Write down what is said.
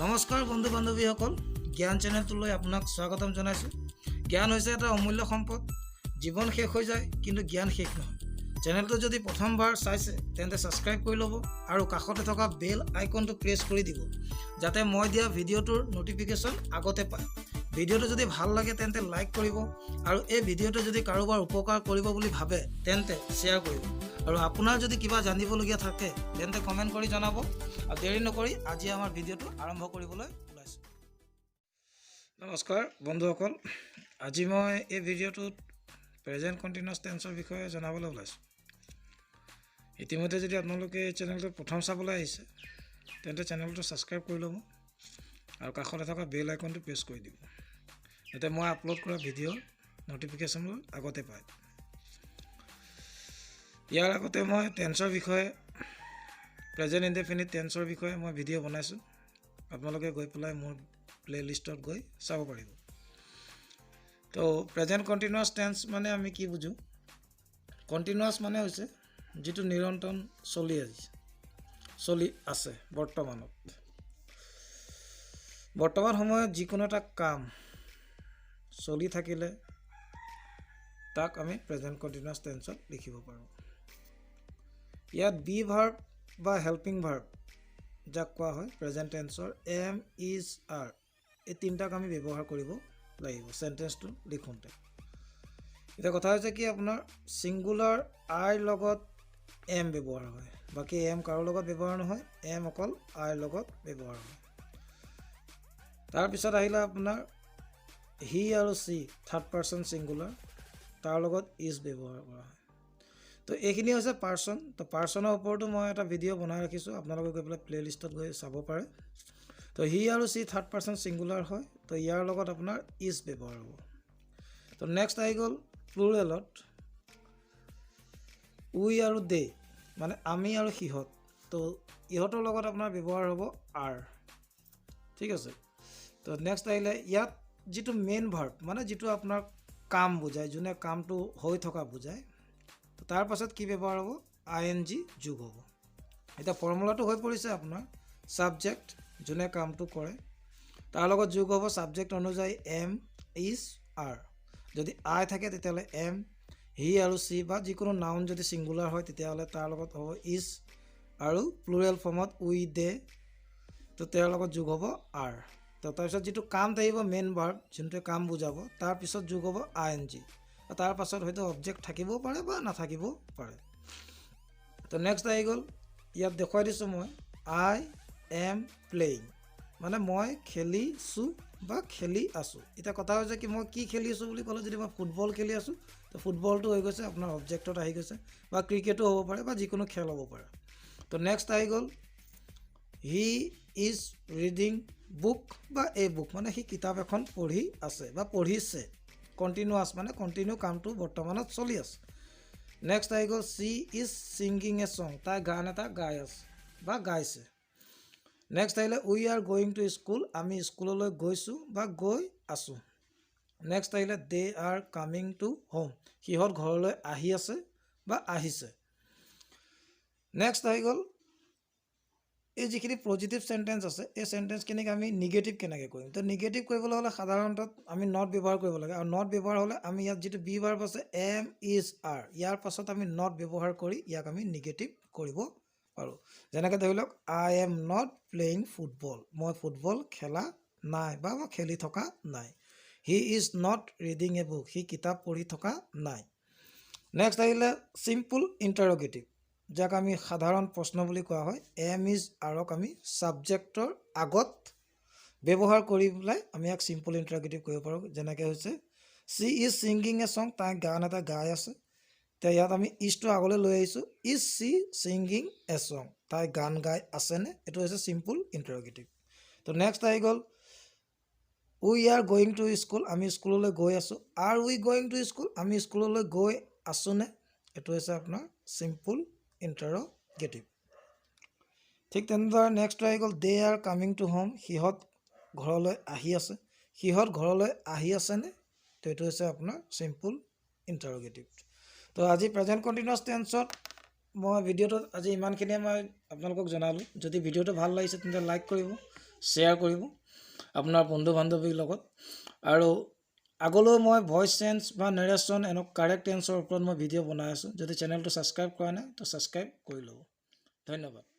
নমস্কাৰ বন্ধু বান্ধৱীসকল, জ্ঞান চেনেলটোলৈ আপোনাক স্বাগতম জনাইছোঁ। জ্ঞান হৈছে এটা অমূল্য সম্পদ। জীৱন শেষ হৈ যায় কিন্তু জ্ঞান শেষ নহয়। চেনেলটো যদি প্ৰথমবাৰ চাইছে তেন্তে ছাবস্ক্ৰাইব কৰি ল'ব আৰু কাষতে থকা বেল আইকনটো প্ৰেছ কৰি দিব, যাতে মই দিয়া ভিডিঅ'টোৰ ন'টিফিকেশ্যন আগতে পায়। ভিডিঅ'টো যদি ভাল লাগে তেন্তে লাইক কৰিব আৰু এই ভিডিঅ'টো যদি কাৰোবাৰ উপকাৰ কৰিব বুলি ভাবে তেন্তে শ্বেয়াৰ কৰিব। আৰু আপোনাৰ যদি কিবা জানিবলগীয়া থাকে তেন্তে কমেণ্ট কৰি জনাব। আৰু দেৰি নকৰি আজি আমাৰ ভিডিঅ'টো আৰম্ভ কৰিবলৈ ওলাইছোঁ। নমস্কাৰ বন্ধুসকল, আজি মই এই ভিডিঅ'টোত প্ৰেজেণ্ট কণ্টিনিউৱাছ টেন্সৰ বিষয়ে জনাবলৈ ওলাইছোঁ। ইতিমধ্যে যদি আপোনালোকে এই চেনেলটো প্ৰথম চাবলৈ আহিছে তেন্তে চেনেলটো ছাবস্ক্ৰাইব কৰি ল'ব আৰু কাষতে থকা বেল আইকনটো প্ৰেছ কৰি দিব, যাতে মই আপলোড কৰা ভিডিঅ'ৰ ন'টিফিকেশ্যনবোৰ আগতে পায়। ইয়াৰ আগতে মই টেন্সৰ বিষয়ে, প্ৰেজেণ্ট ইনডেফিনিট টেন্সৰ বিষয়ে মই ভিডিঅ' বনাইছোঁ। আপোনালোকে গৈ পেলাই মোৰ প্লে'লিষ্টত গৈ চাব পাৰিব। তো প্ৰেজেণ্ট কণ্টিনিউৱাছ টেন্স মানে আমি কি বুজোঁ? কণ্টিনিউৱাছ মানে হৈছে যিটো নিৰন্তৰ চলি আছে বৰ্তমানত। বৰ্তমান সময়ত যিকোনো এটা কাম চলি থাকিলে তাক আমি প্ৰেজেণ্ট কণ্টিনিউৱাছ টেন্সত লিখিব পাৰোঁ। ইয়াত বি ভাৰ্ব বা হেল্পিং ভাৰ্ব, যাক কোৱা হয় প্ৰেজেণ্ট টেন্সৰ এম, ইজ, আৰ, এই তিনিটাক আমি ব্যৱহাৰ কৰিব লাগিব চেণ্টেন্সটো লিখোঁতে। এতিয়া কথা হৈছে কি, আপোনাৰ ছিংগুলাৰ আইৰ লগত এম ব্যৱহাৰ হয়, বাকী এম কাৰো লগত ব্যৱহাৰ নহয়, এম অকল আইৰ লগত ব্যৱহাৰ হয়। তাৰপিছত আহিলে আপোনাৰ হি আৰু চি, থাৰ্ড পাৰ্চন ছিংগুলাৰ, তাৰ লগত ইজ ব্যৱহাৰ কৰা হয়। তো এইখিনি হৈছে পাৰ্চন। তো পাৰ্চনৰ ওপৰতো মই এটা ভিডিঅ' বনাই ৰাখিছোঁ, আপোনালোকে গৈ পেলাই প্লে'লিষ্টত গৈ চাব পাৰে। তো হি আৰু চি থাৰ্ড পাৰ্চন ছিংগুলাৰ হয়, তো ইয়াৰ লগত আপোনাৰ ইজ ব্যৱহাৰ হ'ব। তো নেক্সট আহি গ'ল প্লুৰেলত উই আৰু দে, মানে আমি আৰু সিহঁত। তো ইহঁতৰ লগত আপোনাৰ ব্যৱহাৰ হ'ব আৰ। ঠিক আছে। তো নেক্সট আহিলে ইয়াত যিটো মেইন ভাৰ্ব, মানে যিটো আপোনাৰ কাম বুজায়, যোনে কামটো হৈ থকা বুজায়, তো তাৰ পাছত কি ব্যৱহাৰ হ'ব? আই এন জি যোগ হ'ব। এতিয়া ফৰ্মুলাটো হৈ পৰিছে আপোনাৰ ছাবজেক্ট, যোনে কামটো কৰে, তাৰ লগত যোগ হ'ব ছাবজেক্ট অনুযায়ী এম, ইজ, আৰ। যদি আই থাকে তেতিয়াহ'লে এম, হি আৰু চি বা যিকোনো নাউন যদি ছিংগুলাৰ হয় তেতিয়াহ'লে তাৰ লগত হ'ব ইজ, আৰু প্লুৰেল ফৰ্মত উই, দে, তো তেওঁৰ লগত যোগ হ'ব আৰ। তো তাৰপিছত যিটো কাম থাকিব মেইন ভাৰ্ব, যোনটোৱে কাম বুজাব, তাৰপিছত যোগ হ'ব আই এন জি। তাৰ পাছত হয়তো অবজেক্ট থাকিবও পাৰে বা নাথাকিবও পাৰে। তো নেক্সট আহি গ'ল, ইয়াত দেখুৱাই দিছোঁ মই আই এম প্লেয়িং, মানে মই খেলিছোঁ বা খেলি আছোঁ। এতিয়া কথা হৈছে কি, মই কি খেলি আছোঁ বুলি ক'লে যদি মই ফুটবল খেলি আছোঁ, তো ফুটবলটো হৈ গৈছে আপোনাৰ অবজেক্টত আহি গৈছে, বা ক্ৰিকেটো হ'ব পাৰে বা যিকোনো খেল হ'ব পাৰে। তো নেক্সট আহি গ'ল হি ইজ ৰিডিং বুক বা এ বুক, মানে সি কিতাপ এখন পঢ়ি আছে বা পঢ়িছে। কণ্টিনিউৱাছ মানে কণ্টিনিউ, কামটো বৰ্তমানত চলি আছে। নেক্সট আহি গ'ল C is singing A song, তাই গান এটা গাই আছে বা গাইছে। নেক্সট আহিলে we are going to school, আমি স্কুললৈ গৈছোঁ বা গৈ আছোঁ। নেক্সট আহিলে দে আৰ কামিং টু হোম, সিহঁত ঘৰলৈ আহি আছে বা আহিছে। নেক্সট আহি গ'ল এই যিখিনি পজিটিভ চেণ্টেন্স আছে, এই চেণ্টেন্সখিনিক আমি নিগেটিভ কেনেকৈ কৰিম? তো নিগেটিভ কৰিবলৈ হ'লে সাধাৰণতে আমি নট ব্যৱহাৰ কৰিব লাগে, আৰু নট ব্যৱহাৰ হ'লে আমি ইয়াত যিটো বি ভাৰ্ব আছে এম, ইজ, আৰ, ইয়াৰ পাছত আমি নট ব্যৱহাৰ কৰি ইয়াক আমি নিগেটিভ কৰিব পাৰোঁ। যেনেকৈ ধৰি লওক I am not playing football, মই ফুটবল খেলা নাই বা মই খেলি থকা নাই। He is not reading a book, সি কিতাপ পঢ়ি থকা নাই। নেক্সট আহিলে চিম্পুল ইণ্টাৰগেটিভ, যাক আমি সাধাৰণ প্ৰশ্ন বুলি কোৱা হয়। এম, ইজ, আৰক আমি ছাবজেক্টৰ আগত ব্যৱহাৰ কৰি পেলাই আমি ইয়াক চিম্পুল ইণ্টাৰগেটিভ কৰিব পাৰোঁ। যেনেকৈ হৈছে C is singing A song, তাই গান এটা গাই আছে। এতিয়া ইয়াত আমি ইজটো আগলৈ লৈ আহিছোঁ, is C singing A song, তাই গান গাই আছেনে? এইটো হৈছে চিম্পুল ইণ্টাৰগেটিভ। তো নেক্সট আহি গ'ল we are going to school, আমি স্কুললৈ গৈ আছোঁ। R we going to school, আমি স্কুললৈ গৈ আছোঁনে? এইটো হৈছে আপোনাৰ চিম্পুল ইণ্টাৰগেটিভ। ঠিক তেনেদৰে নেক্সট আহি গ'ল দে আৰ কামিং টু হোম, সিহঁত ঘৰলৈ আহি আছে। সিহঁত ঘৰলৈ আহি আছেনে? তো এইটো হৈছে আপোনাৰ চিম্পুল ইণ্টাৰগেটিভ। তো আজি প্ৰেজেণ্ট কণ্টিনিউৱাছ টেন্সত মই ভিডিঅ'টোত আজি ইমানখিনিয়ে মই আপোনালোকক জনালোঁ। যদি ভিডিঅ'টো ভাল লাগিছে তেন্তে লাইক কৰিব, শ্বেয়াৰ কৰিব আপোনাৰ বন্ধু বান্ধৱীৰ লগত। আৰু আগলৈ মই ভইচ চেঞ্জ বা নেৰেশ্যন কাৰেক্ট টেন্সৰ ওপৰত মই ভিডিঅ' বনাই আছোঁ। যদি চেনেলটো ছাবস্ক্ৰাইব কৰা নাই তো ছাবস্ক্ৰাইব কৰি ল'ব। ধন্যবাদ।